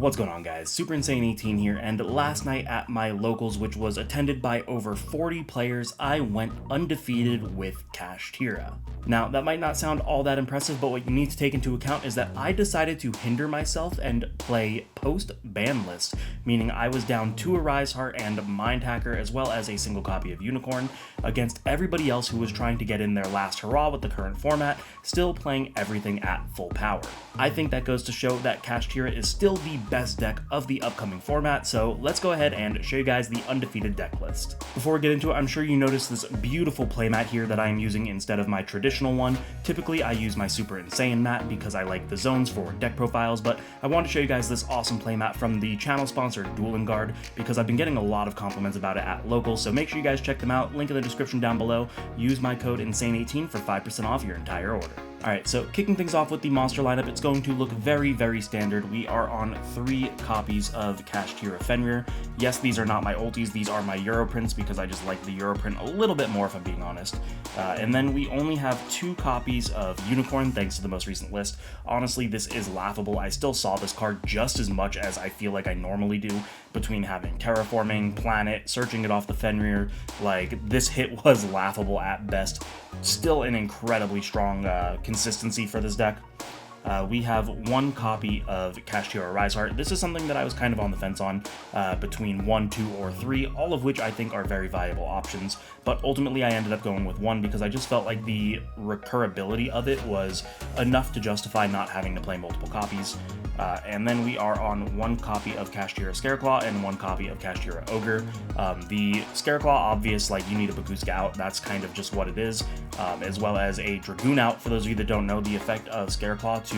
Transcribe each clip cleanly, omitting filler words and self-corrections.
What's going on, guys? Super Insane 18 here, and last night at my locals, which was attended by over 40 players, I went undefeated with Kashtira. Now, that might not sound all that impressive, but what you need to take into account is that I decided to hinder myself and play post-Banlist, meaning I was down 2 Arise Heart and Mind Hacker, as well as a single copy of Unicorn, against everybody else who was trying to get in their last hurrah with the current format, still playing everything at full power. I think that goes to show that Kashtira is still the best deck of the upcoming format, so let's go ahead and show you guys the undefeated deck list. Before we get into it, I'm sure you noticed this beautiful playmat here that I am using instead of my traditional one. Typically I use my Super Insane mat because I like the zones for deck profiles, but I wanted to show you guys this awesome playmat from the channel sponsor Dueling Guard because I've been getting a lot of compliments about it at locals, so make sure you guys check them out. Link in the description down below. Use my code Insane18 for 5% off your entire order. Alright, so kicking things off with the monster lineup, it's going to look very, very standard. We are on 3 copies of Kashtira Fenrir. Yes, these are not my ulties, these are my Europrints because I just like the Europrint a little bit more if I'm being honest. And then we only have 2 copies of Unicorn thanks to the most recent list. Honestly, this is laughable. I still saw this card just as much as I feel like I normally do between having Terraforming, Planet, searching it off the Fenrir. Like, this hit was laughable at best. Still an incredibly strong consistency for this deck. We have 1 copy of Kashtira Rise Heart. This is something that I was kind of on the fence on between 1, 2, or 3, all of which I think are very viable options, but ultimately I ended up going with 1 because I just felt like the recurability of it was enough to justify not having to play multiple copies. And then we are on 1 copy of Kashtira Scareclaw and 1 copy of Kashtira Ogre. The Scareclaw, obvious, like you need a Bakuska out, that's kind of just what it is, as well as a Dragoon out. For those of you that don't know, the effect of Scareclaw to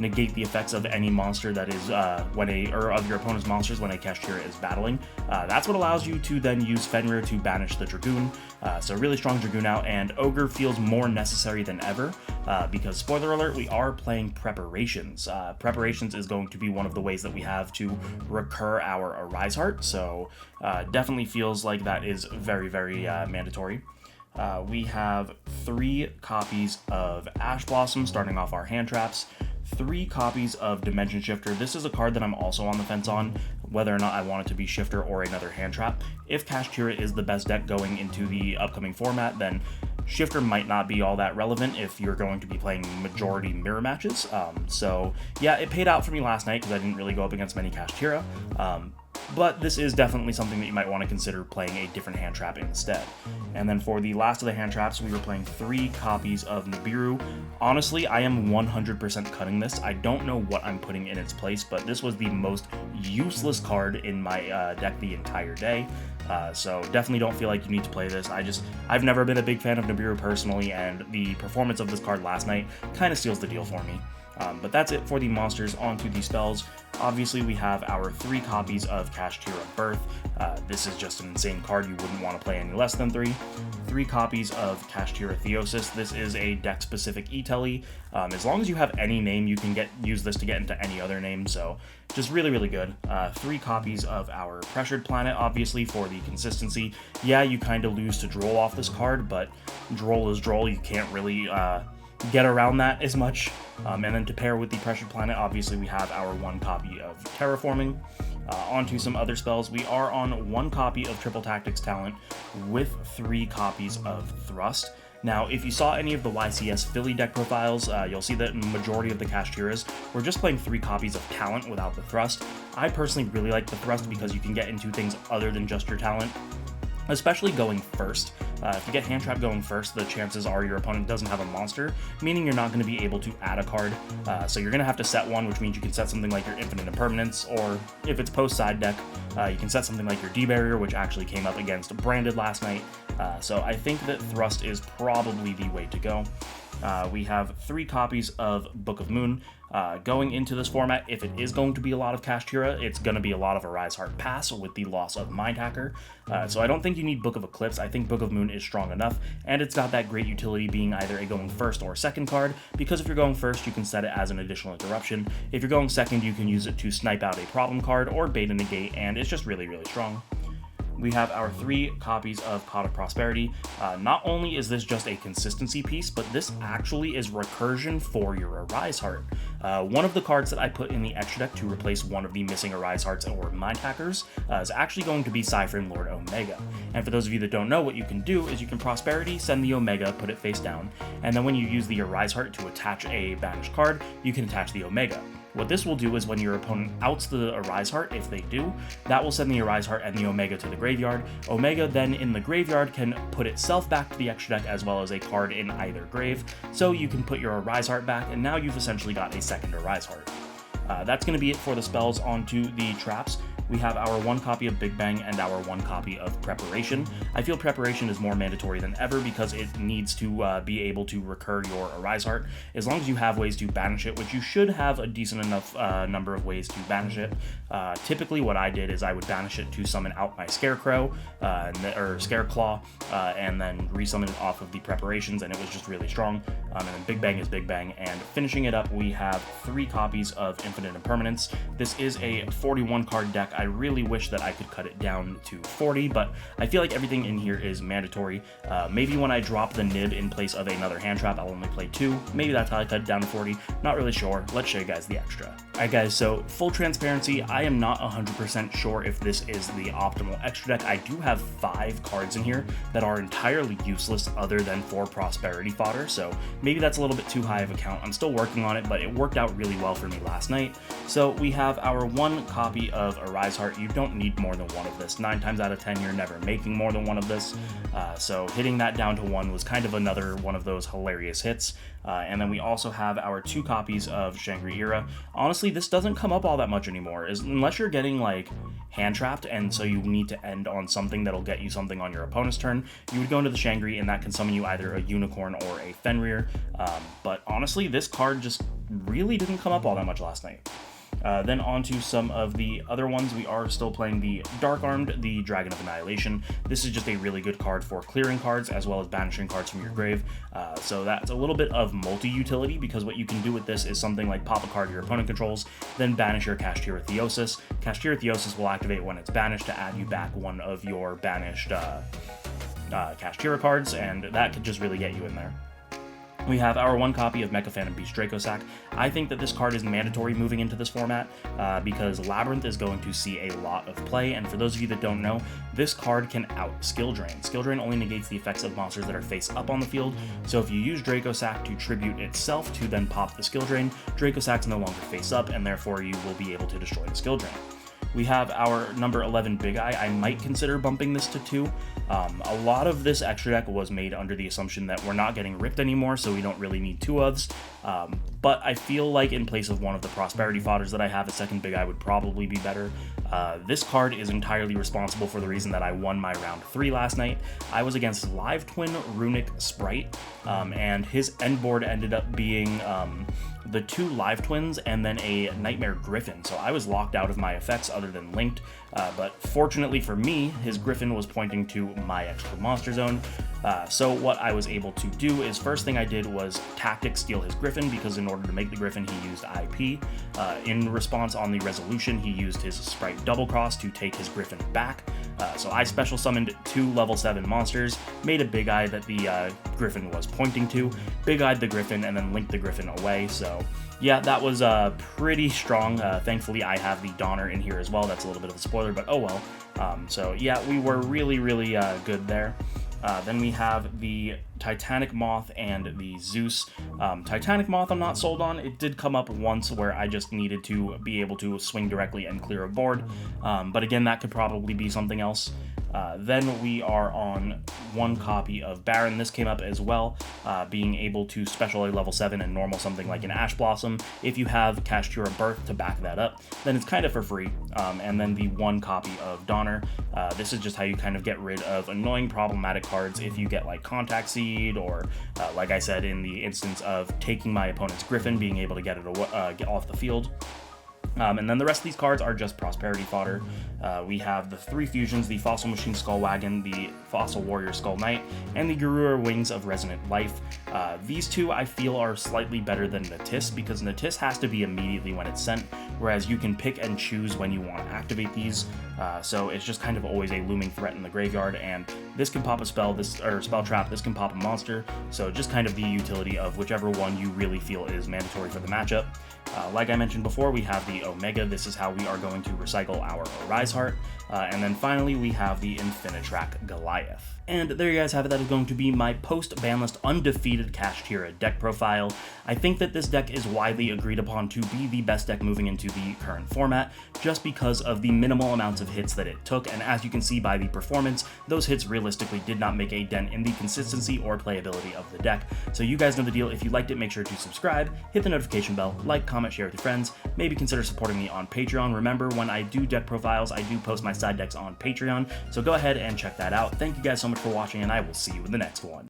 negate the effects of any monster that is of your opponent's monsters when a Kashtira is battling. That's what allows you to then use Fenrir to banish the Dragoon. So really strong Dragoon out, and Ogre feels more necessary than ever because, spoiler alert, we are playing Preparations. Preparations is going to be one of the ways that we have to recur our Arise Heart, so definitely feels like that is very, very mandatory. We have 3 copies of Ash Blossom starting off our hand traps, 3 copies of Dimension Shifter. This is a card that I'm also on the fence on, whether or not I want it to be Shifter or another hand trap. If Kashtira is the best deck going into the upcoming format, then Shifter might not be all that relevant if you're going to be playing majority mirror matches. So yeah, it paid out for me last night because I didn't really go up against many Kashtira. But this is definitely something that you might want to consider playing a different hand trap instead. And then for the last of the hand traps, we were playing 3 copies of Nibiru. Honestly, I am 100% cutting this. I don't know what I'm putting in its place, but this was the most useless card in my deck the entire day. So definitely don't feel like you need to play this. I've never been a big fan of Nibiru personally, and the performance of this card last night kind of seals the deal for me. But that's it for the monsters. Onto the spells. Obviously, we have our 3 copies of Kashtira Birth. This is just an insane card. You wouldn't want to play any less than 3. 3 copies of Kashtira Theosis. This is a deck-specific E-Telly. As long as you have any name, you can use this to get into any other name, so just really, really good. 3 copies of our Pressured Planet, obviously, for the consistency. Yeah, you kind of lose to Droll off this card, but Droll is Droll. You can't really get around that as much. And then to pair with the Pressured Planet, obviously we have our 1 copy of Terraforming. Onto some other spells, we are on 1 copy of Triple Tactics Talent with 3 copies of Thrust. Now, if you saw any of the YCS Philly deck profiles, you'll see that majority of the Kashtiras were just playing 3 copies of Talent without the Thrust. I personally really like the Thrust because you can get into things other than just your Talent, especially going first. If you get hand trap going first, the chances are your opponent doesn't have a monster, meaning you're not going to be able to add a card. So you're going to have to set one, which means you can set something like your Infinite Impermanence, or if it's post-side deck, you can set something like your D-Barrier, which actually came up against Branded last night. So I think that Thrust is probably the way to go. We have 3 copies of Book of Moon. Going into this format, if it is going to be a lot of Kashtira, it's going to be a lot of Arise Heart Pass with the loss of Mind Hacker. So I don't think you need Book of Eclipse. I think Book of Moon is strong enough, and it's got that great utility being either a going first or second card, because if you're going first, you can set it as an additional interruption. If you're going second, you can use it to snipe out a problem card or bait and negate, and it's just really, really strong. We have our 3 copies of Pot of Prosperity. Not only is this just a consistency piece, but this actually is recursion for your Arise Heart. One of the cards that I put in the extra deck to replace one of the missing Arise Hearts or Mind Hackers is actually going to be Cyphering Lord Omega. And for those of you that don't know, what you can do is you can Prosperity, send the Omega, put it face down, and then when you use the Arise Heart to attach a banished card, you can attach the Omega. What this will do is when your opponent outs the Arise Heart, if they do, that will send the Arise Heart and the Omega to the graveyard. Omega then in the graveyard can put itself back to the extra deck as well as a card in either grave, so you can put your Arise Heart back, and now you've essentially got a second Arise Heart. That's going to be it for the spells. Onto the traps. We have our 1 copy of Big Bang and our 1 copy of Preparation. I feel Preparation is more mandatory than ever because it needs to be able to recur your Arise Heart. As long as you have ways to banish it, which you should have a decent enough number of ways to banish it. Typically what I did is I would banish it to summon out my Scarecrow, or Scareclaw, and then resummon it off of the Preparations, and it was just really strong. And then Big Bang is Big Bang, and finishing it up, we have 3 copies of Infinite Impermanence. This is a 41 card deck. I really wish that I could cut it down to 40, but I feel like everything in here is mandatory. Maybe when I drop the Nib in place of another hand trap, I'll only play 2. Maybe that's how I cut it down to 40. Not really sure. Let's show you guys the extra. Alright guys, so full transparency, I am not 100% sure if this is the optimal extra deck. I do have 5 cards in here that are entirely useless other than for Prosperity fodder, so maybe that's a little bit too high of a count. I'm still working on it, but it worked out really well for me last night. So we have our 1 copy of Arise Heart. You don't need more than 1 of this. 9 times out of 10, you're never making more than 1 of this. So hitting that down to 1 was kind of another one of those hilarious hits. And then we also have our 2 copies of Shangri-Ira. Honestly, this doesn't come up all that much anymore, unless you're getting like hand trapped, and so you need to end on something that'll get you something on your opponent's turn. You would go into the Shangri, and that can summon you either a Unicorn or a Fenrir. But honestly, this card just really didn't come up all that much last night. Then on to some of the other ones. We are still playing the Dark Armed, the Dragon of Annihilation. This is just a really good card for clearing cards as well as banishing cards from your grave. So that's a little bit of multi-utility, because what you can do with this is something like pop a card your opponent controls, then banish your Kashtira Theosis. Kashtira Theosis will activate when it's banished to add you back one of your banished Kashtira cards, and that could just really get you in there. We have our 1 copy of Mecha Phantom Beast Dracosac. I think that this card is mandatory moving into this format because Labyrinth is going to see a lot of play, and for those of you that don't know, this card can out Skill Drain. Skill Drain only negates the effects of monsters that are face up on the field, so if you use Dracosac to tribute itself to then pop the Skill Drain, Dracosac's no longer face up, and therefore you will be able to destroy the Skill Drain. We have our number 11 Big Eye. I might consider bumping this to 2. A lot of this extra deck was made under the assumption that we're not getting ripped anymore, so we don't really need 2 ofs. But I feel like in place of one of the Prosperity fodders that I have, a second Big Eye would probably be better. This card is entirely responsible for the reason that I won my round 3 last night. I was against Live Twin Runic Sprite, and his end board ended up being the 2 Live Twins and then a Nightmare Griffin, so I was locked out of my effects other than linked, but fortunately for me, his Griffin was pointing to my extra monster zone. So what I was able to do is, first thing I did was tactic steal his Griffin, because in order to make the Griffin he used IP. In response on the resolution, he used his Sprite Double Cross to take his Griffin back. So I special summoned 2 level 7 monsters, made a Big Eye that the Griffin was pointing to, Big Eyed the Griffin, and then linked the Griffin away. So yeah, that was pretty strong. Thankfully I have the Donner in here as well. That's a little bit of a spoiler, but oh well. So yeah, we were really good there. Then we have the Titanic Moth and the Zeus. Titanic Moth I'm not sold on. It did come up once where I just needed to be able to swing directly and clear a board. But again, that could probably be something else. Then we are on 1 copy of Baron. This came up as well, being able to special a level 7 and normal something like an Ash Blossom. If you have Kashtira Birth to back that up, then it's kind of for free. And then the 1 copy of Donner. This is just how you kind of get rid of annoying problematic cards if you get like Contact Seed, or like I said in the instance of taking my opponent's Griffin, being able to get it get off the field. And then the rest of these cards are just prosperity fodder. We have the 3 fusions, the Fossil Machine Skull Wagon, the Fossil Warrior Skull Knight, and the Garura Wings of Resonant Life. These 2 I feel are slightly better than Natis, because Natis has to be immediately when it's sent, whereas you can pick and choose when you want to activate these. So it's just kind of always a looming threat in the graveyard, and this can pop a spell, spell trap, this can pop a monster, so just kind of the utility of whichever one you really feel is mandatory for the matchup. Like I mentioned before, we have the Omega. This is how we are going to recycle our Arise Heart. And then finally, we have the Infinitrack Goliath. And there you guys have it. That is going to be my post-Banlist undefeated Kashtira deck profile. I think that this deck is widely agreed upon to be the best deck moving into the current format, just because of the minimal amounts of hits that it took, and as you can see by the performance, those hits realistically did not make a dent in the consistency or playability of the deck. So you guys know the deal. If you liked it, make sure to subscribe, hit the notification bell, like, comment, share with your friends, maybe consider supporting me on Patreon. Remember, when I do deck profiles, I do post my side decks on Patreon, so go ahead and check that out. Thank you guys so much for watching, and I will see you in the next one.